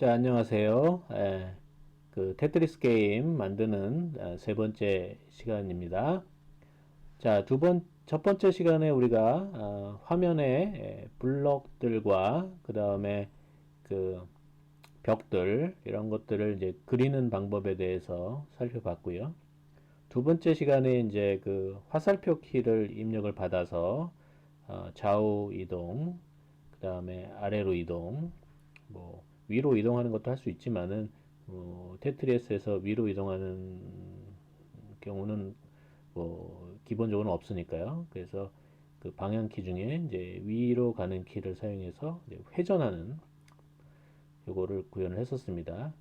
자, 안녕하세요. 그 테트리스 게임 만드는 세 번째 시간입니다. 자, 첫 번째 시간에 우리가 화면에 블럭들과 그 다음에 그 벽들 이런 것들을 이제 그리는 방법에 대해서 살펴봤고요. 두 번째 시간에 이제 그 화살표 키를 입력을 받아서 좌우 이동, 그 다음에 아래로 이동, 뭐 위로 이동하는 것도 할 수 있지만은 테트리스에서 위로 이동하는 경우는 뭐 기본적으로 없으니까요. 그래서 그 방향키 중에 이제 위로 가는 키를 사용해서 회전하는 요거를 구현을 했었습니다.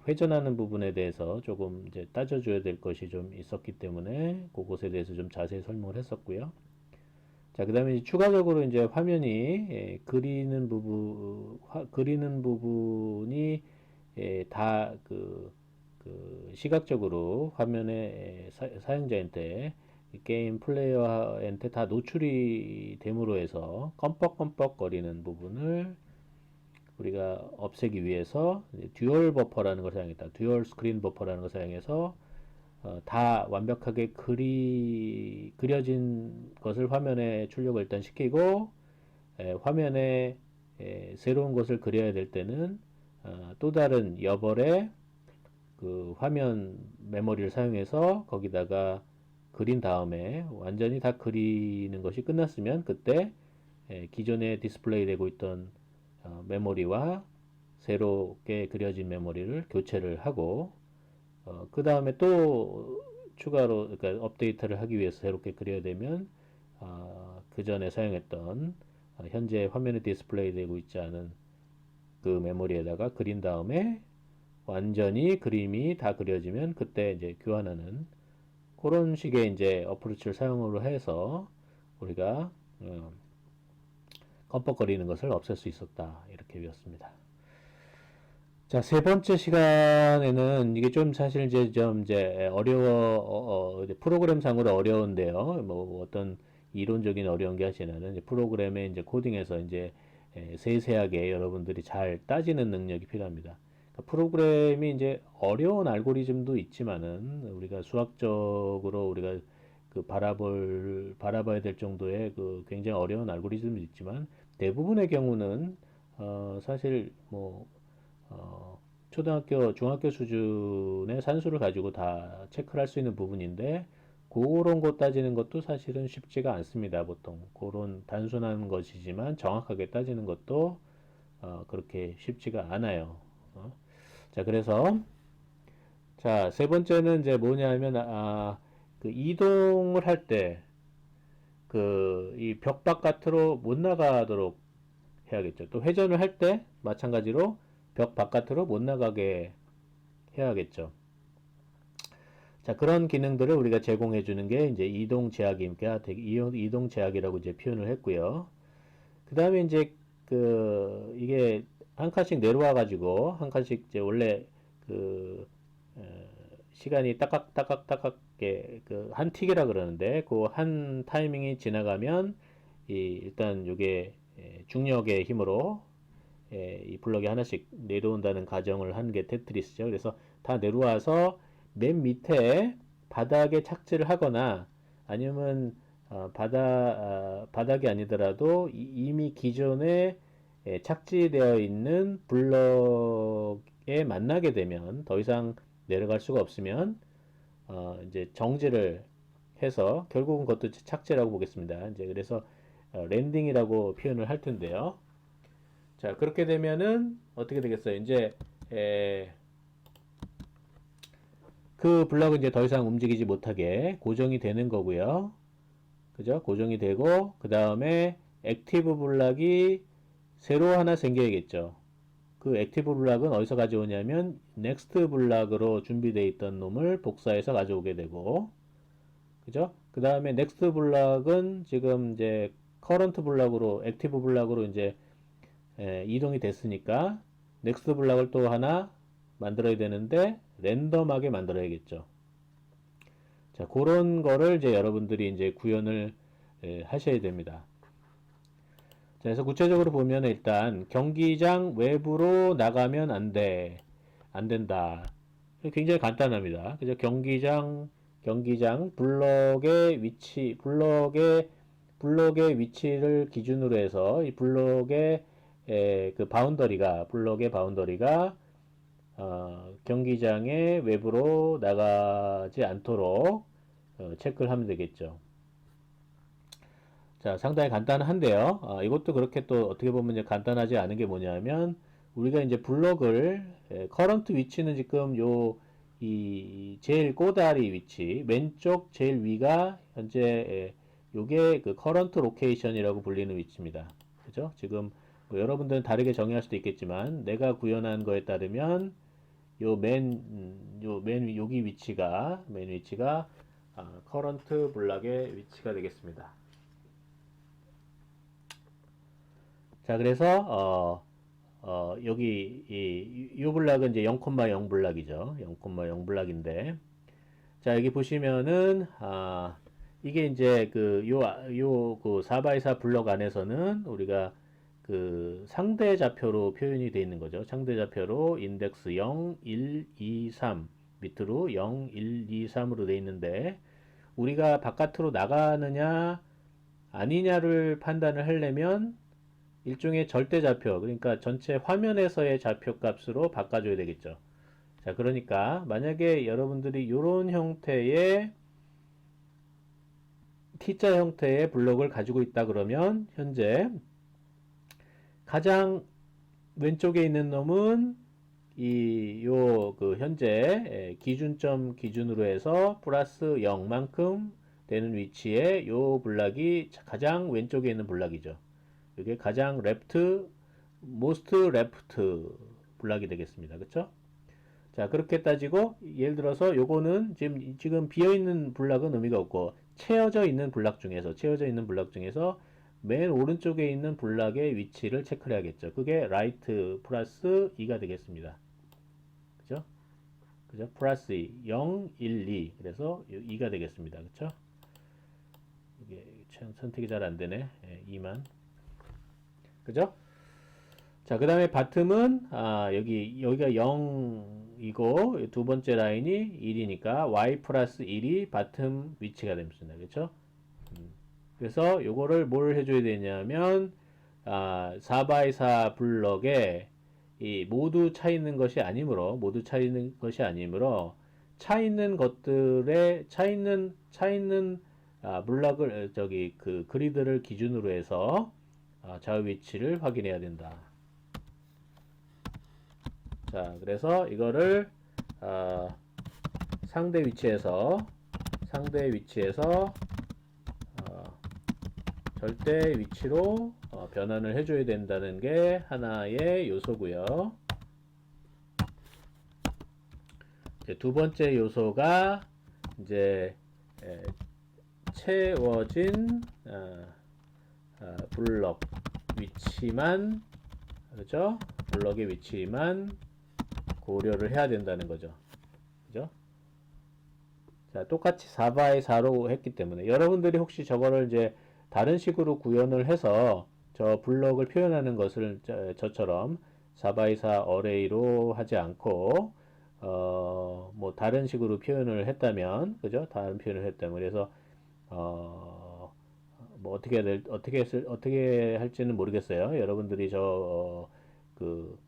회전하는 부분에 대해서 조금 이제 따져줘야 될 것이 좀 있었기 때문에 그것에 대해서 좀 자세히 설명을 했었고요. 자, 그 다음에 추가적으로 이제 화면이 그리는 부분이 다 시각적으로 화면에 사용자한테 게임 플레이어한테 다 노출이 됨으로 해서 껌뻑껌뻑 거리는 부분을 우리가 없애기 위해서 듀얼 버퍼라는 걸 사용했다. 듀얼 스크린 버퍼라는 걸 사용해서 다 완벽하게 그려진 것을 화면에 출력을 일단 시키고 화면에 새로운 것을 그려야 될 때는 또 다른 여벌의 그 화면 메모리를 사용해서 거기다가 그린 다음에 완전히 다 그리는 것이 끝났으면 그때 기존에 디스플레이 되고 있던 메모리와 새롭게 그려진 메모리를 교체를 하고 그 다음에 또 추가로 그러니까 업데이트를 하기 위해서 새롭게 그려야 되면 그 전에 사용했던 현재 화면에 디스플레이 되고 있지 않은 그 메모리에다가 그린 다음에 완전히 그림이 다 그려지면 그때 이제 교환하는 그런 식의 이제 어프로치를 사용으로 해서 우리가 껌뻑거리는 것을 없앨 수 있었다 이렇게 배웠습니다. 자, 세 번째 시간에는 이게 좀 사실 이제 좀 이제 프로그램상으로 어려운데요. 뭐 어떤 이론적인 어려운 게 아니라는 이제 프로그램에 이제 코딩에서 이제 세세하게 여러분들이 잘 따지는 능력이 필요합니다. 그러니까 프로그램이 이제 어려운 알고리즘도 있지만은 우리가 수학적으로 우리가 그 바라봐야 될 정도의 그 굉장히 어려운 알고리즘도 있지만 대부분의 경우는 사실 뭐 초등학교, 중학교 수준의 산수를 가지고 다 체크를 할 수 있는 부분인데, 그런 거 따지는 것도 사실은 쉽지가 않습니다, 보통. 그런 단순한 것이지만 정확하게 따지는 것도, 그렇게 쉽지가 않아요. 자, 그래서, 자, 세 번째는 이제 뭐냐면, 그 이동을 할 때, 이 벽 바깥으로 못 나가도록 해야겠죠. 또 회전을 할 때, 마찬가지로 벽 바깥으로 못 나가게 해야겠죠. 자, 그런 기능들을 우리가 제공해 주는 게 이제 이동 제약이라고 이제 표현을 했고요. 그 다음에 이제 이게 한 칸씩 내려와 가지고 한 칸씩 이제 원래 그 시간이 따깍따깍따깍게 한 틱이라 그러는데 그 한 타이밍이 지나가면 일단 이게 중력의 힘으로 이 블럭이 하나씩 내려온다는 가정을 하는 게 테트리스죠. 그래서 다 내려와서 맨 밑에 바닥에 착지를 하거나 아니면 바닥이 아니더라도 이미 기존에 착지되어 있는 블럭에 만나게 되면 더 이상 내려갈 수가 없으면 이제 정지를 해서 결국은 그것도 착지라고 보겠습니다. 이제 그래서 랜딩이라고 표현을 할 텐데요. 자, 그렇게 되면은 어떻게 되겠어요? 이제 그 블럭은 이제 더 이상 움직이지 못하게 고정이 되는 거고요. 그죠? 고정이 되고 그 다음에 액티브 블럭이 새로 하나 생겨야겠죠. 그 액티브 블럭은 어디서 가져오냐면 넥스트 블럭으로 준비되어 있던 놈을 복사해서 가져오게 되고 그죠? 그 다음에 넥스트 블럭은 지금 이제 커런트 블럭으로 액티브 블럭으로 이제 이동이 됐으니까 넥스트 블락을 또 하나 만들어야 되는데 랜덤하게 만들어야겠죠. 자, 그런 거를 이제 여러분들이 이제 구현을 하셔야 됩니다. 자, 그래서 구체적으로 보면 일단 경기장 외부로 나가면 안 돼. 안 된다. 굉장히 간단합니다. 그죠? 경기장 블럭의 위치를 기준으로 해서 이 블럭의 바운더리가 경기장의 외부로 나가지 않도록 체크를 하면 되겠죠. 자, 상당히 간단한데요. 이것도 그렇게 또 어떻게 보면 이제 간단하지 않은 게 뭐냐면 우리가 이제 블럭을 커런트 위치는 지금 이 제일 꼬다리 위치 왼쪽 제일 위가 현재 요게 그 커런트 로케이션이라고 불리는 위치입니다. 그죠? 지금 뭐 여러분들은 다르게 정의할 수도 있겠지만 내가 구현한 거에 따르면 여기 위치가 맨 위치가 커런트 블락의 위치가 되겠습니다. 자, 그래서 여기 이 블락은 이제 0,0 블락이죠. 0,0 블락인데, 자, 여기 보시면은 이게 이제 그 4x4 블럭 안에서는 우리가 그 상대 좌표로 표현이 되어 있는 거죠. 상대 좌표로 인덱스 0, 1, 2, 3 밑으로 0, 1, 2, 3으로 되어 있는데 우리가 바깥으로 나가느냐 아니냐를 판단을 하려면 일종의 절대 좌표, 그러니까 전체 화면에서의 좌표 값으로 바꿔줘야 되겠죠. 자, 그러니까 만약에 여러분들이 이런 형태의 T자 형태의 블록을 가지고 있다 그러면 현재 가장 왼쪽에 있는 놈은 그 현재 기준점 기준으로 해서 플러스 0만큼 되는 위치에 요 블락이 가장 왼쪽에 있는 블락이죠. 이게 가장 most left 블락이 되겠습니다. 그쵸? 자, 그렇게 따지고 예를 들어서 요거는 지금 비어 있는 블락은 의미가 없고 채워져 있는 블락 중에서 맨 오른쪽에 있는 블락의 위치를 체크를 해야겠죠. 그게 right 플러스 2가 되겠습니다. 그죠? 그죠? 플러스 2, 0, 1, 2. 그래서 2가 되겠습니다. 그쵸? 이게 선택이 잘 안 되네. 2만. 그죠? 자, 그 다음에 바텀은 여기가 0이고 두 번째 라인이 1이니까 y 플러스 1이 바텀 위치가 됩니다. 그렇죠? 그래서 요거를 뭘 해줘야 되냐면 4x4 블럭에 이 모두 차 있는 것이 아니므로 차 있는 것들의 차 있는 블럭을 그 그리드를 기준으로 해서 좌우 위치를 확인해야 된다. 자, 그래서 이거를 상대 위치에서 절대 위치로 변환을 해줘야 된다는 게 하나의 요소고요. 두 번째 요소가 이제 채워진 블럭 위치만, 그죠? 블럭의 위치만 고려를 해야 된다는 거죠. 그죠? 자, 똑같이 4x4로 했기 때문에 여러분들이 혹시 저거를 이제 다른 식으로 구현을 해서 저 블럭을 표현하는 것을 저처럼 4x4 어레이로 하지 않고 뭐 다른 식으로 표현을 했다면, 그죠? 다른 표현을 했다면, 그래서 뭐 어떻게 할지는 모르겠어요. 여러분들이 그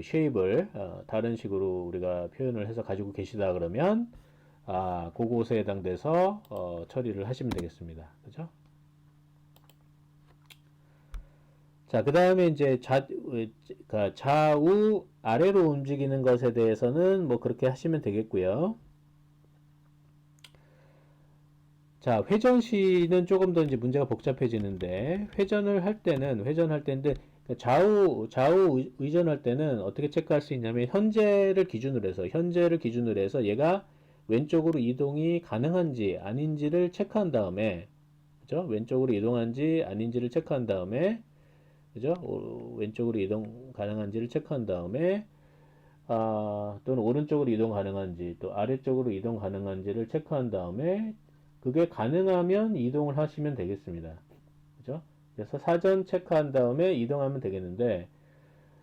쉐입을 다른 식으로 우리가 표현을 해서 가지고 계시다 그러면 그곳에 해당돼서 처리를 하시면 되겠습니다. 그죠? 자, 그 다음에 이제 좌우 아래로 움직이는 것에 대해서는 뭐 그렇게 하시면 되겠고요. 자, 회전 시는 조금 더 이제 문제가 복잡해지는데 회전을 할 때인데 좌우 의전할 때는 어떻게 체크할 수 있냐면 현재를 기준으로 해서 얘가 왼쪽으로 이동이 가능한지 아닌지를 체크한 다음에, 그죠? 왼쪽으로 이동한지 아닌지를 체크한 다음에, 그죠? 왼쪽으로 이동 가능한지를 체크한 다음에 또는 오른쪽으로 이동 가능한지 또 아래쪽으로 이동 가능한지를 체크한 다음에 그게 가능하면 이동을 하시면 되겠습니다. 그죠? 그래서 사전 체크한 다음에 이동하면 되겠는데,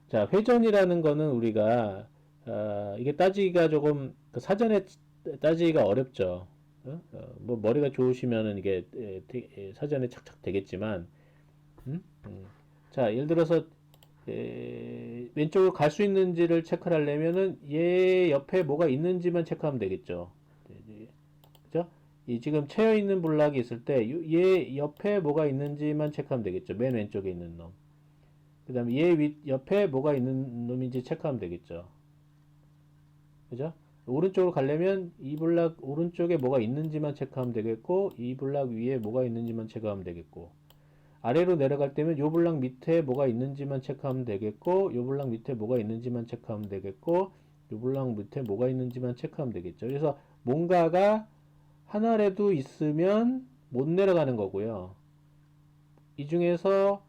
자, 회전이라는 거는 우리가, 이게 따지기가 조금, 그 사전에 따지기가 어렵죠. 뭐, 머리가 좋으시면은 이게 사전에 착착 되겠지만, 음? 자, 예를 들어서, 왼쪽으로 갈 수 있는지를 체크를 하려면은 얘 옆에 뭐가 있는지만 체크하면 되겠죠. 그죠? 이 지금 채여 있는 블락이 있을 때, 얘 옆에 뭐가 있는지만 체크하면 되겠죠. 맨 왼쪽에 있는 놈. 그 다음에 얘 옆에 뭐가 있는 놈인지 체크하면 되겠죠. 그죠? 오른쪽으로 가려면 이 블락 오른쪽에 뭐가 있는지만 체크하면 되겠고, 이 블락 위에 뭐가 있는지만 체크하면 되겠고, 아래로 내려갈 때면 요 블락 밑에 뭐가 있는지만 체크하면 되겠고, 요 블락 밑에 뭐가 있는지만 체크하면 되겠고, 요 블락 밑에 뭐가 있는지만 체크하면 되겠죠. 그래서 뭔가가 하나라도 있으면 못 내려가는 거고요. 이 중에서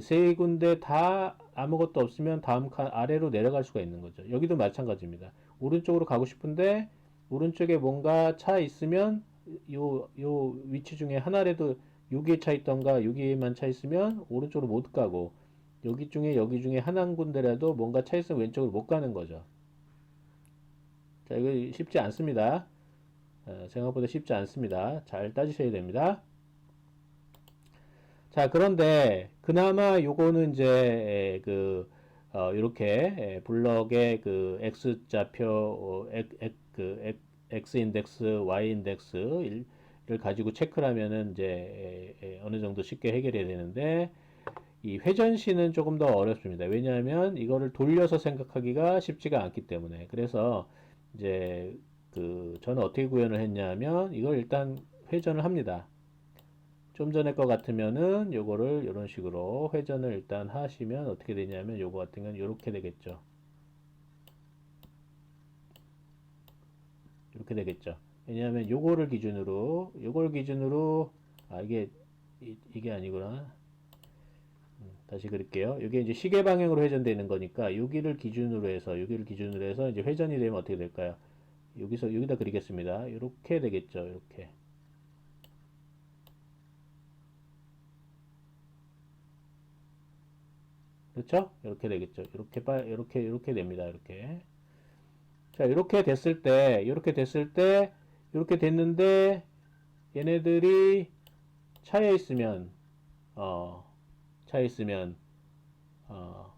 세 군데 다 아무것도 없으면 다음 칸 아래로 내려갈 수가 있는 거죠. 여기도 마찬가지입니다. 오른쪽으로 가고 싶은데 오른쪽에 뭔가 차 있으면 요 위치 중에 하나라도 여기에 차 있던가 여기에만 차 있으면 오른쪽으로 못 가고, 여기 중에 한 군데라도 뭔가 차 있으면 왼쪽으로 못 가는 거죠. 자, 이거 쉽지 않습니다. 생각보다 쉽지 않습니다. 잘 따지셔야 됩니다. 자, 그런데 그나마 요거는 이제 이렇게 블럭의 그 X좌표, X 인덱스, Y 인덱스를 가지고 체크를 하면은 이제 어느 정도 쉽게 해결해야 되는데, 이 회전시는 조금 더 어렵습니다. 왜냐하면 이거를 돌려서 생각하기가 쉽지가 않기 때문에. 그래서 이제 저는 어떻게 구현을 했냐면, 이걸 일단 회전을 합니다. 좀 전에 거 같으면은 요거를 이런 식으로 회전을 일단 하시면 어떻게 되냐면, 요거 같은 건 이렇게 되겠죠. 이렇게 되겠죠. 왜냐하면 요걸 기준으로, 이게 이게 아니구나. 다시 그릴게요. 이게 이제 시계 방향으로 회전되는 거니까 여기를 기준으로 해서 이제 회전이 되면 어떻게 될까요? 여기다 그리겠습니다. 이렇게 되겠죠. 이렇게. 그렇죠? 이렇게 되겠죠. 이렇게 됩니다. 이렇게. 자, 이렇게 됐는데, 얘네들이 차에 있으면, 어, 차에 있으면, 어,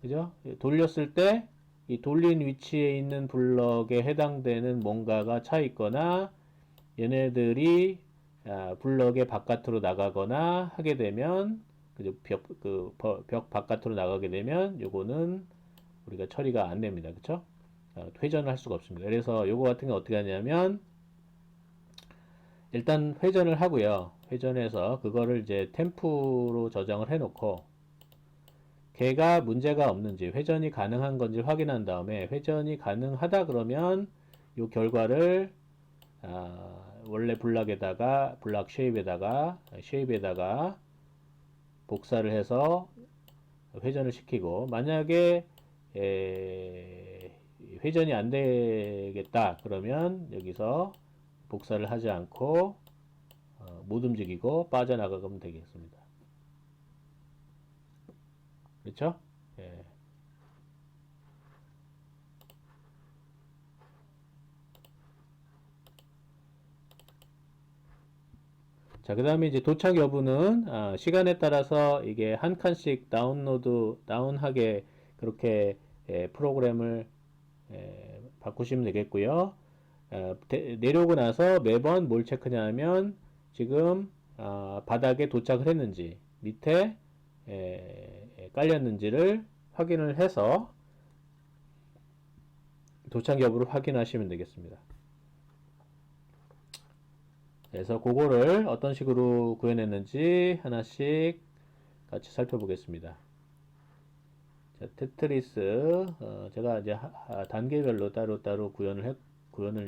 그죠? 돌렸을 때, 이 돌린 위치에 있는 블럭에 해당되는 뭔가가 차 있거나, 얘네들이 블럭의 바깥으로 나가거나 하게 되면, 그죠? 벽 바깥으로 나가게 되면, 요거는 우리가 처리가 안 됩니다. 그쵸? 회전을 할 수가 없습니다. 그래서 요거 같은 게 어떻게 하냐면, 일단 회전을 하고요. 회전해서 그거를 이제 템프로 저장을 해놓고, 걔가 문제가 없는지, 회전이 가능한 건지 확인한 다음에, 회전이 가능하다 그러면 요 결과를 원래 블락 쉐입에다가 복사를 해서 회전을 시키고, 만약에 회전이 안 되겠다 그러면 여기서 복사를 하지 않고 못 움직이고 빠져나가면 되겠습니다. 그렇죠? 예. 자, 그 다음에 이제 도착 여부는 시간에 따라서 이게 한 칸씩 다운하게 그렇게 프로그램을 바꾸시면 되겠고요. 내려오고 나서 매번 뭘 체크냐 하면, 지금 바닥에 도착을 했는지 밑에 깔렸는지를 확인을 해서 도착 여부를 확인하시면 되겠습니다. 그래서 그거를 어떤 식으로 구현했는지 하나씩 같이 살펴보겠습니다. 자, 테트리스, 제가 이제 단계별로 따로 구현을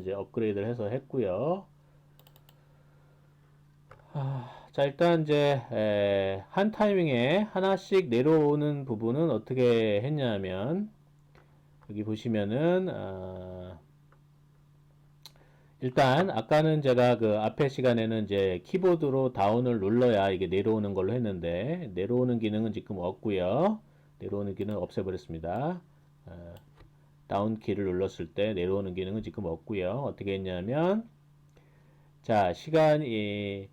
이제 업그레이드를 해서 했고요. 자, 일단 이제 한 타이밍에 하나씩 내려오는 부분은 어떻게 했냐면, 여기 보시면은 일단 아까는 제가 그 앞에 시간에는 이제 키보드로 다운을 눌러야 이게 내려오는 걸로 했는데 내려오는 기능은 지금 없고요. 내려오는 기능 없애버렸습니다. 어, 다운 키를 눌렀을 때 내려오는 기능은 지금 없고요. 어떻게 했냐면 자 시간이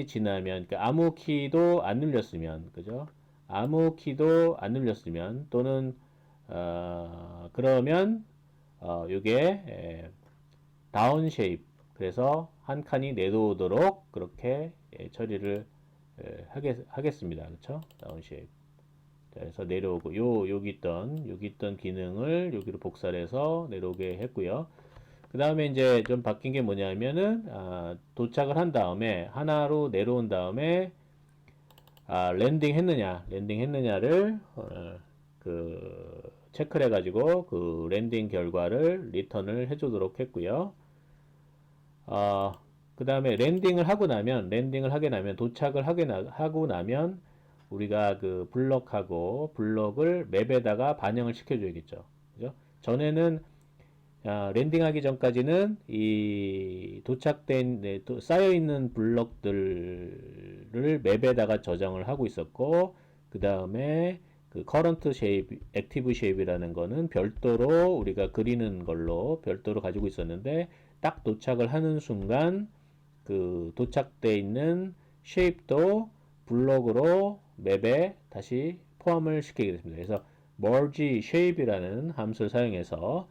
지나면 그러니까 아무 키도 안 눌렸으면 그죠? 아무 키도 안 눌렸으면 또는 그러면 요게 다운 쉐입 그래서 한 칸이 내려오도록 그렇게 처리를 하겠습니다. 그렇죠? 다운 쉐입. 그래서 내려오고 여기 있던 기능을 여기로 복사를 해서 내려오게 했고요. 그 다음에 이제 좀 바뀐 게 뭐냐면은 도착을 한 다음에 하나로 내려온 다음에 랜딩 했느냐를 그 체크를 해가지고 그 랜딩 결과를 리턴을 해주도록 했고요. 그 다음에 랜딩을 하게 나면 도착을 하고 나면 우리가 그 블럭을 맵에다가 반영을 시켜줘야겠죠. 그죠? 전에는 랜딩하기 전까지는 이 도착된 쌓여있는 블럭들을 맵에다가 저장을 하고 있었고 그 다음에 그 current shape, active shape이라는 거는 별도로 우리가 그리는 걸로 별도로 가지고 있었는데 딱 도착을 하는 순간 그 도착돼 있는 shape도 블록으로 맵에 다시 포함을 시키게 됐습니다. 그래서 merge shape이라는 함수를 사용해서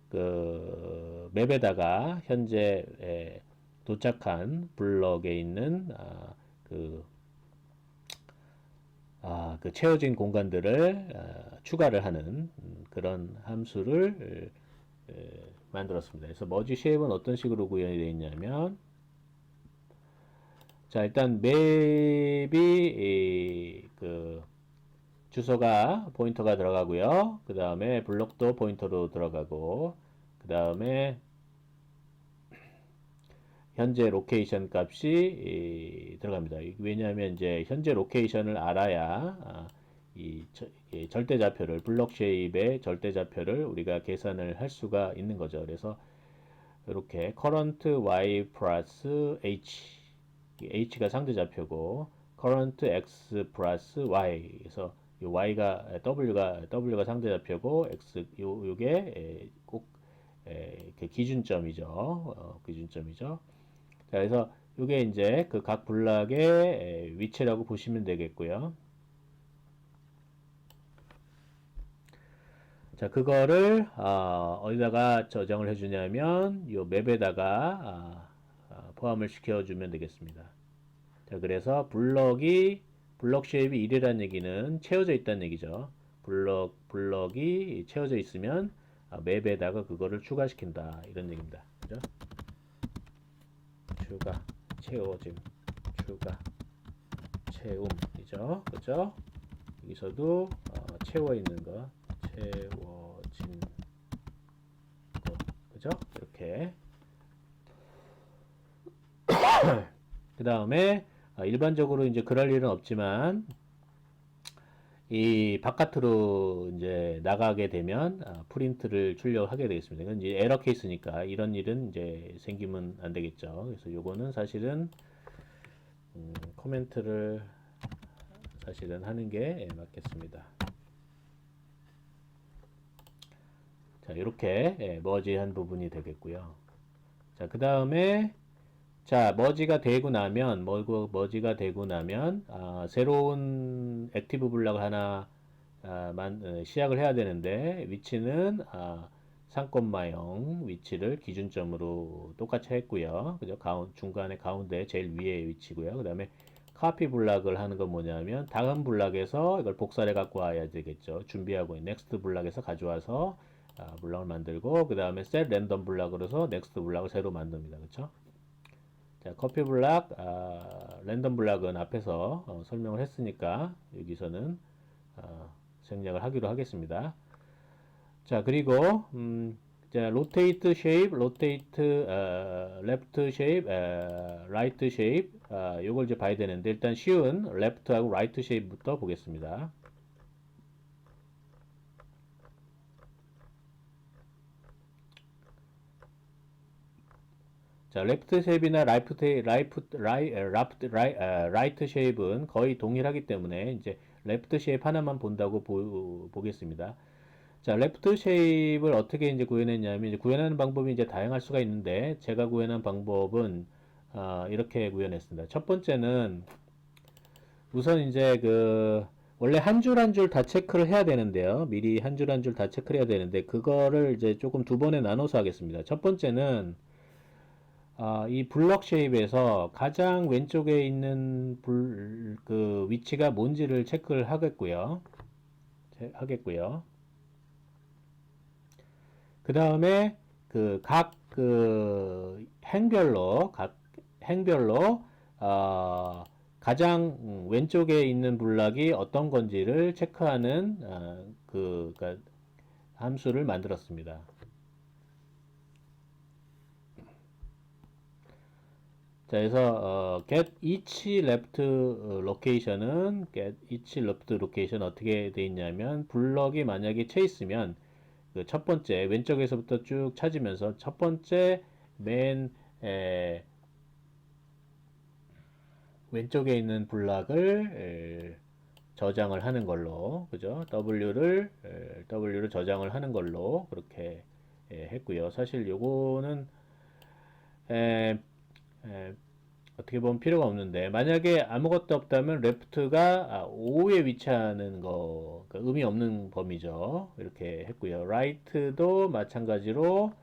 그 맵에다가 현재 도착한 블럭에 있는 그 채워진 공간들을 추가를 하는 그런 함수를 만들었습니다. 그래서 머지 쉐입은 어떤 식으로 구현이 되어 있냐면 자 일단 맵이 그 주소가 포인터가 들어가고요. 그 다음에 블록도 포인터로 들어가고 그 다음에 현재 로케이션 값이 들어갑니다. 왜냐하면 이제 현재 로케이션을 알아야 이 절대좌표를 블록 쉐입의 절대좌표를 우리가 계산을 할 수가 있는 거죠. 그래서 이렇게 current y 플러스 h가 상대좌표고 current x 플러스 y 그래서 w가 상대좌표고 요게 꼭 기준점이죠. 기준점이죠. 자, 그래서 이게 이제 그 각 블락의 위치라고 보시면 되겠고요. 자, 그거를 어디다가 저장을 해주냐면 이 맵에다가 포함을 시켜주면 되겠습니다. 자, 그래서 블럭 쉐입이 1이라는 얘기는 채워져 있다는 얘기죠. 블럭이 채워져 있으면 맵에다가 그거를 추가시킨다 이런 얘기입니다. 그죠? 채워짐, 채움이죠. 그죠? 여기서도 채워 있는 거, 채워진 것, 그죠? 이렇게. 그 다음에 일반적으로 이제 그럴 일은 없지만 이 바깥으로 이제 나가게 되면 프린트를 출력하게 되겠습니다. 이건 이제 에러 케이스니까 이런 일은 이제 생기면 안 되겠죠. 그래서 요거는 사실은 코멘트를 사실은 하는 게 맞겠습니다. 자, 이렇게 머지한 부분이 되겠고요. 자, 그 다음에 자, 머지가 되고 나면 새로운 액티브 블럭을 하나 시작을 해야 되는데 위치는 3,0 위치를 기준점으로 똑같이 했고요. 그죠? 중간에 가운데 제일 위에 위치고요. 그 다음에 카피 블락을 하는 건 뭐냐면 다음 블락에서 이걸 복사를 해 갖고 와야 되겠죠. 준비하고 넥스트 블락에서 가져와서 블락을 만들고 그 다음에 셋 랜덤 블락으로서 넥스트 블락을 새로 만듭니다. 그렇죠? 자, 커피 블락, 랜덤 블락은 앞에서 설명을 했으니까 여기서는 생략을 하기로 하겠습니다. 자, 그리고 자, rotate shape, left shape, right shape 요걸 이제 봐야 되는데 일단 쉬운 left하고 right shape부터 보겠습니다. 자, 레프트 쉐입이나 라이트 쉐입은 거의 동일하기 때문에 이제 레프트 쉐입 하나만 본다고 보겠습니다. 자, 레프트 쉐입을 어떻게 이제 구현했냐면, 이제 구현하는 방법이 이제 다양할 수가 있는데, 제가 구현한 방법은, 이렇게 구현했습니다. 첫 번째는, 우선 이제 원래 한 줄 한 줄 다 체크를 해야 되는데요. 미리 한 줄 한 줄 다 체크를 해야 되는데, 그거를 이제 조금 두 번에 나눠서 하겠습니다. 첫 번째는, 이 블럭 쉐입에서 가장 왼쪽에 있는 위치가 뭔지를 체크를 하겠고요. 그 다음에 각 행별로 가장 왼쪽에 있는 블락이 어떤 건지를 체크하는 그러니까 함수를 만들었습니다. 자, 그래서 get each left location은 get each left location 어떻게 돼 있냐면 블럭이 만약에 채 있으면 그 첫 번째 왼쪽에서부터 쭉 찾으면서 첫 번째 맨 왼쪽에 있는 블락을 저장을 하는 걸로, 그죠? W를 저장을 하는 걸로 그렇게 했고요. 사실 요거는 에, 에, 어떻게 보면 필요가 없는데, 만약에 아무것도 없다면 left가 5에 위치하는 거, 그러니까 의미 없는 범위죠. 이렇게 했고요. right도 마찬가지로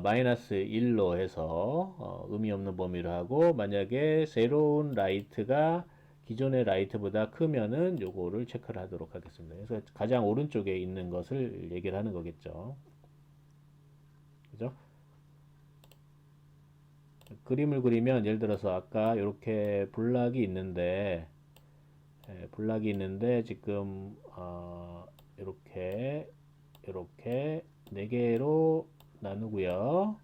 마이너스 1로 해서 의미 없는 범위로 하고, 만약에 새로운 right가 기존의 right보다 크면은 요거를 체크를 하도록 하겠습니다. 그래서 가장 오른쪽에 있는 것을 얘기를 하는 거겠죠. 그죠? 그림을 그리면 예를 들어서 아까 이렇게 블락이 있는데 지금 이렇게 네 개로 나누고요.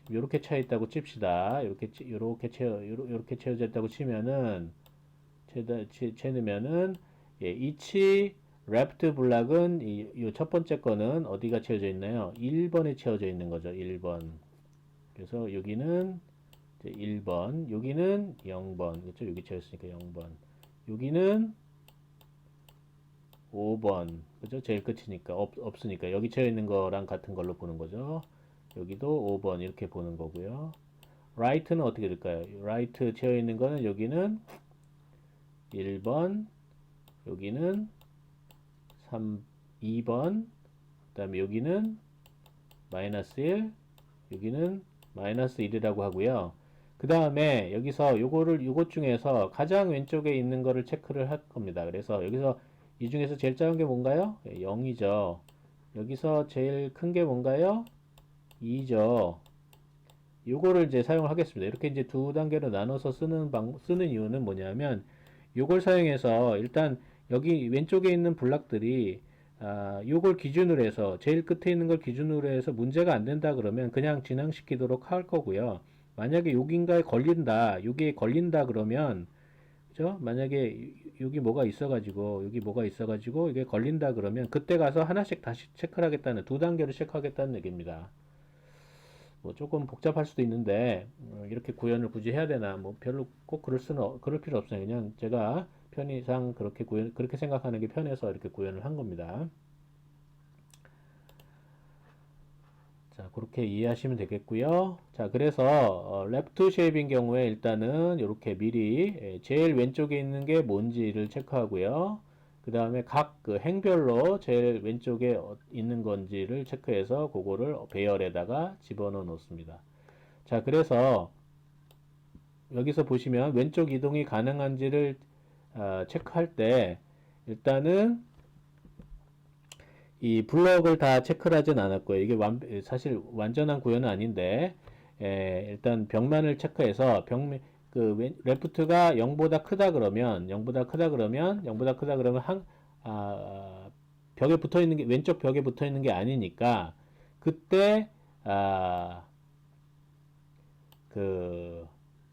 이렇게 차 있다고 칩시다. 이렇게 채워져 있다고 치면은 채우면은 each left 블락은 이 첫 번째 거는 어디가 채워져 있나요? 1번에 채워져 있는 거죠. 1번. 그래서 여기는 1번, 여기는 0번, 그렇죠? 여기 채웠으니까 0번. 여기는 5번, 그죠? 제일 끝이니까 없으니까 여기 채워 있는 거랑 같은 걸로 보는 거죠. 여기도 5번 이렇게 보는 거고요. right는 어떻게 될까요? right 채워 있는 거는 여기는 1번, 여기는 2번, 그 다음에 여기는 마이너스 1, 여기는 마이너스 1이라고 하고요. 그 다음에 여기서 요것 중에서 가장 왼쪽에 있는 거를 체크를 할 겁니다. 그래서 여기서 이 중에서 제일 작은 게 뭔가요? 0이죠. 여기서 제일 큰 게 뭔가요? 2죠. 요거를 이제 사용을 하겠습니다. 이렇게 이제 두 단계로 나눠서 쓰는 이유는 뭐냐면 요걸 사용해서 일단 여기 왼쪽에 있는 블락들이 요걸 기준으로 해서 제일 끝에 있는 걸 기준으로 해서 문제가 안 된다 그러면 그냥 진행시키도록 할 거고요. 만약에 여기에 걸린다 그러면 그죠? 만약에 여기 뭐가 있어가지고 이게 걸린다 그러면 그때 가서 하나씩 다시 체크를 하겠다는 두 단계로 체크하겠다는 얘기입니다. 뭐 조금 복잡할 수도 있는데 이렇게 구현을 굳이 해야 되나 뭐 별로 꼭 그럴 필요 없어요. 그냥 제가 편의상 그렇게 생각하는 게 편해서 이렇게 구현을 한 겁니다. 자, 그렇게 이해하시면 되겠고요. 자, 그래서 레프트 쉐입인 경우에 일단은 이렇게 미리 제일 왼쪽에 있는 게 뭔지를 체크하고요. 그 다음에 각 행별로 제일 왼쪽에 있는 건지를 체크해서 그거를 배열에다가 집어넣어 놓습니다. 자, 그래서 여기서 보시면 왼쪽 이동이 가능한지를 체크할 때 일단은 이 블럭을 다 체크를 하진 않았고요. 이게 사실 완전한 구현은 아닌데 일단 벽면을 체크해서 레프트가 0보다 크다 그러면 벽에 붙어 있는 게 왼쪽 벽에 붙어 있는 게 아니니까 그때 그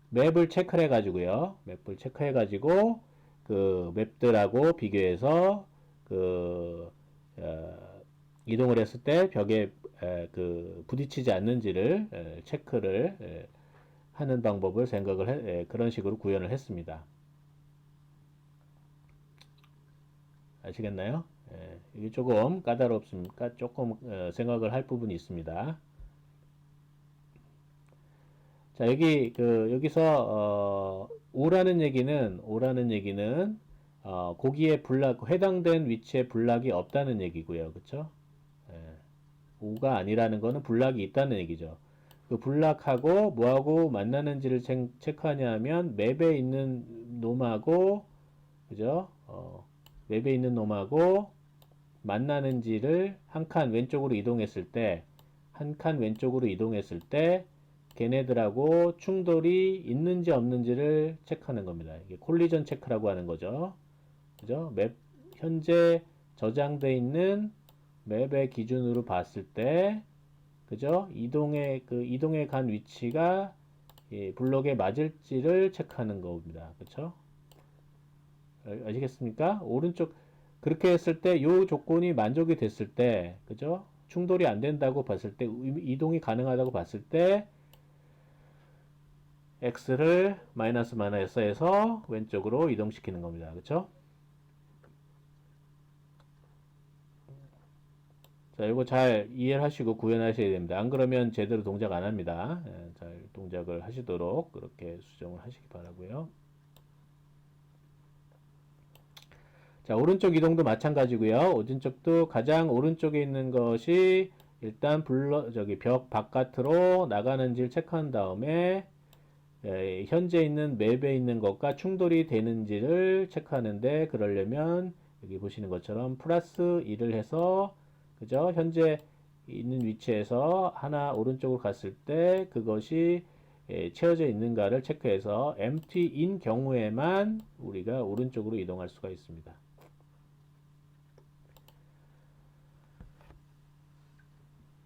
맵을 체크해 가지고요. 맵을 체크해 가지고 그 맵들하고 비교해서 그 이동을 했을 때 벽에 그 부딪히지 않는지를 체크를 하는 방법을 그런 식으로 구현을 했습니다. 아시겠나요? 이게 조금 까다롭습니까? 조금 생각을 할 부분이 있습니다. 자, 여기서, 오라는 얘기는, 고기에 해당된 위치에 블락이 없다는 얘기고요. 그쵸? 예, 오가 아니라는 거는 블락이 있다는 얘기죠. 그 블락하고 뭐하고 만나는지를 체크하냐 하면 맵에 있는 놈하고, 그죠? 맵에 있는 놈하고 만나는지를 한 칸 왼쪽으로 이동했을 때, 한 칸 왼쪽으로 이동했을 때, 걔네들하고 충돌이 있는지 없는지를 체크하는 겁니다. 이게 콜리전 체크라고 하는 거죠. 그죠? 현재 저장되어 있는 맵의 기준으로 봤을 때, 그죠? 이동에 간 위치가 블록에 맞을지를 체크하는 겁니다. 그쵸? 아시겠습니까? 그렇게 했을 때, 요 조건이 만족이 됐을 때, 그죠? 충돌이 안 된다고 봤을 때, 이동이 가능하다고 봤을 때, x를 마이너스에서 왼쪽으로 이동시키는 겁니다. 그쵸? 자, 이거 잘 이해를 하시고 구현하셔야 됩니다. 안 그러면 제대로 동작 안 합니다. 잘 동작을 하시도록 그렇게 수정을 하시기 바라고요. 자, 오른쪽 이동도 마찬가지고요. 오른쪽도 가장 오른쪽에 있는 것이 일단 벽 바깥으로 나가는지를 체크한 다음에 현재 있는 맵에 있는 것과 충돌이 되는지를 체크하는데, 그러려면 여기 보시는 것처럼 플러스 1을 해서, 그죠? 현재 있는 위치에서 하나 오른쪽으로 갔을 때 그것이 채워져 있는가를 체크해서 empty인 경우에만 우리가 오른쪽으로 이동할 수가 있습니다.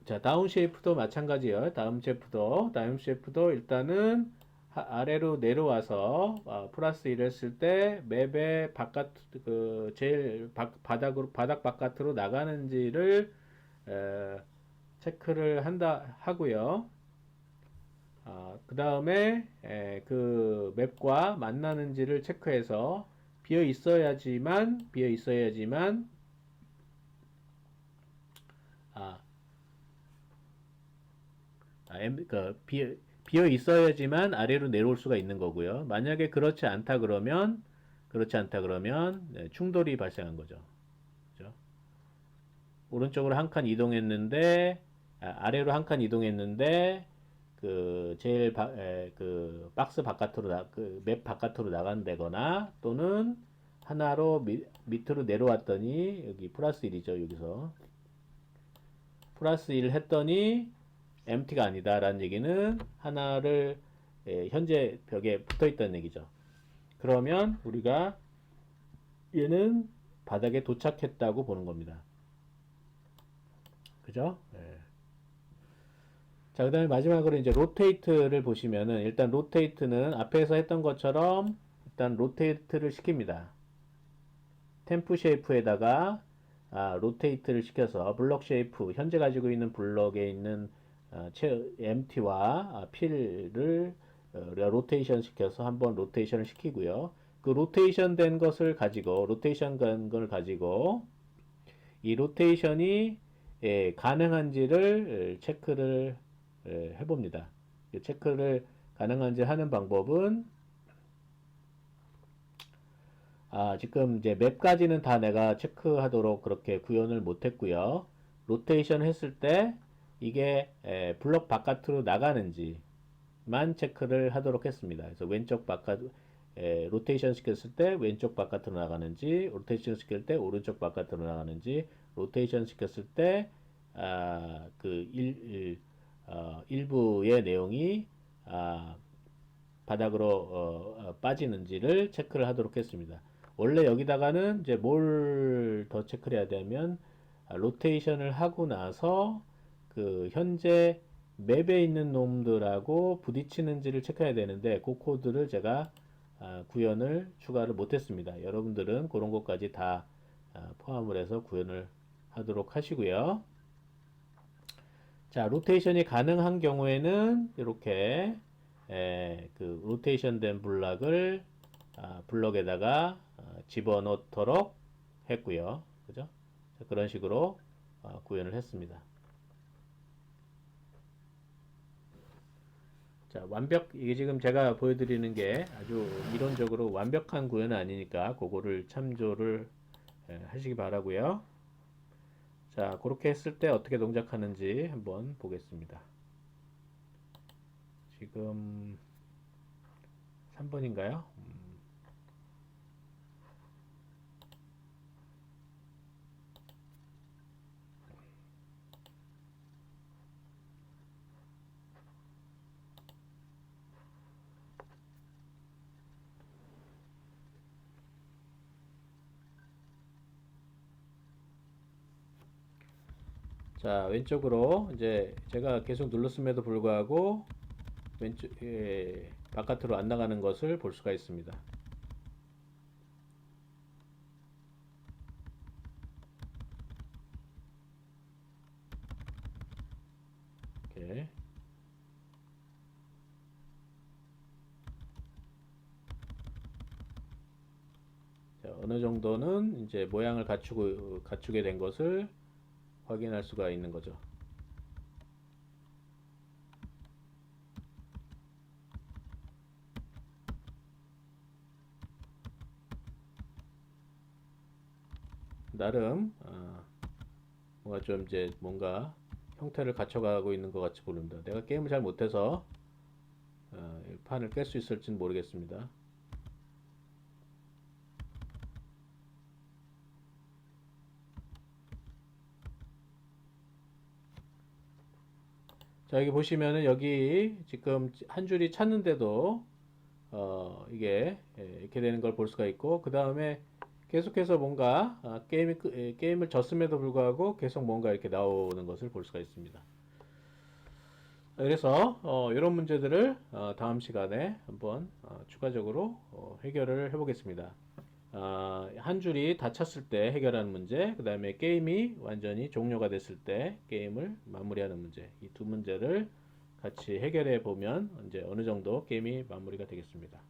자, 다운 쉐이프도 마찬가지예요. 다운 쉐이프도 일단은 아래로 내려와서 플러스 1 했을 때 맵의 제일 바닥 바깥으로 나가는지를 체크를 하고요. 그 다음에 그 맵과 만나는지를 체크해서 비어 있어야지만 아, 비어 있어야지만 아래로 내려올 수가 있는 거고요. 만약에 그렇지 않다 그러면 충돌이 발생한 거죠. 그죠? 오른쪽으로 한 칸 이동했는데, 아래로 한 칸 이동했는데, 그 박스 바깥으로 그맵 바깥으로 나간다거나, 또는 하나로 밑으로 내려왔더니, 여기 플러스 1이죠, 여기서. 플러스 1 했더니, empty가 아니다라는 얘기는 하나를 현재 벽에 붙어 있다는 얘기죠. 그러면 우리가 얘는 바닥에 도착했다고 보는 겁니다. 그죠? 네. 자, 그 다음에 마지막으로 이제 로테이트를 보시면은, 일단 로테이트는 앞에서 했던 것처럼 일단 로테이트를 시킵니다. 템프 쉐이프에다가 로테이트를 시켜서 블럭 쉐이프, 현재 가지고 있는 블럭에 있는 empty와 필을 로테이션 시켜서 한번 로테이션을 시키고요. 그 로테이션 된 것을 가지고 이 로테이션이 가능한지를 체크를 해봅니다. 체크를 가능한지 하는 방법은 지금 이제 맵까지는 다 내가 체크하도록 그렇게 구현을 못했고요. 로테이션 했을 때 이게 블록 바깥으로 나가는지만 체크를 하도록 했습니다. 그래서 로테이션 시켰을 때 왼쪽 바깥으로 나가는지, 로테이션 시킬 때 오른쪽 바깥으로 나가는지, 로테이션 시켰을 때 일부의 내용이 바닥으로 빠지는지를 체크를 하도록 했습니다. 원래 여기다가는 이제 뭘 더 체크를 해야 되면 로테이션을 하고 나서 그 현재 맵에 있는 놈들하고 부딪히는지를 체크해야 되는데, 그 코드를 제가 추가를 못했습니다. 여러분들은 그런 것까지 다 포함을 해서 구현을 하도록 하시고요. 자, 로테이션이 가능한 경우에는 이렇게 그 로테이션 된 블럭을 블럭에다가 집어넣도록 했고요. 그죠? 자, 그런 식으로 구현을 했습니다. 자, 이게 지금 제가 보여드리는 게 아주 이론적으로 완벽한 구현은 아니니까 그거를 참조를 하시기 바라고요. 자, 그렇게 했을 때 어떻게 동작하는지 한번 보겠습니다. 지금 3번인가요? 자, 왼쪽으로 이제 제가 계속 눌렀음에도 불구하고 왼쪽 바깥으로 안 나가는 것을 볼 수가 있습니다. 이렇게. 자, 어느 정도는 이제 모양을 갖추게 된 것을 확인할 수가 있는 거죠. 나름 뭔가 좀 이제 뭔가 형태를 갖춰가고 있는 것 같이 보입니다. 내가 게임을 잘 못해서 판을 깰 수 있을지는 모르겠습니다. 자, 여기 보시면은 여기 지금 한 줄이 찼는데도 이게 이렇게 되는 걸 볼 수가 있고, 그 다음에 계속해서 뭔가 게임을 졌음에도 불구하고 계속 뭔가 이렇게 나오는 것을 볼 수가 있습니다. 그래서 이런 문제들을 다음 시간에 한번 추가적으로 해결을 해보겠습니다. 한 줄이 다 찼을 때 해결하는 문제, 그 다음에 게임이 완전히 종료가 됐을 때 게임을 마무리하는 문제, 이 두 문제를 같이 해결해 보면 이제 어느 정도 게임이 마무리가 되겠습니다.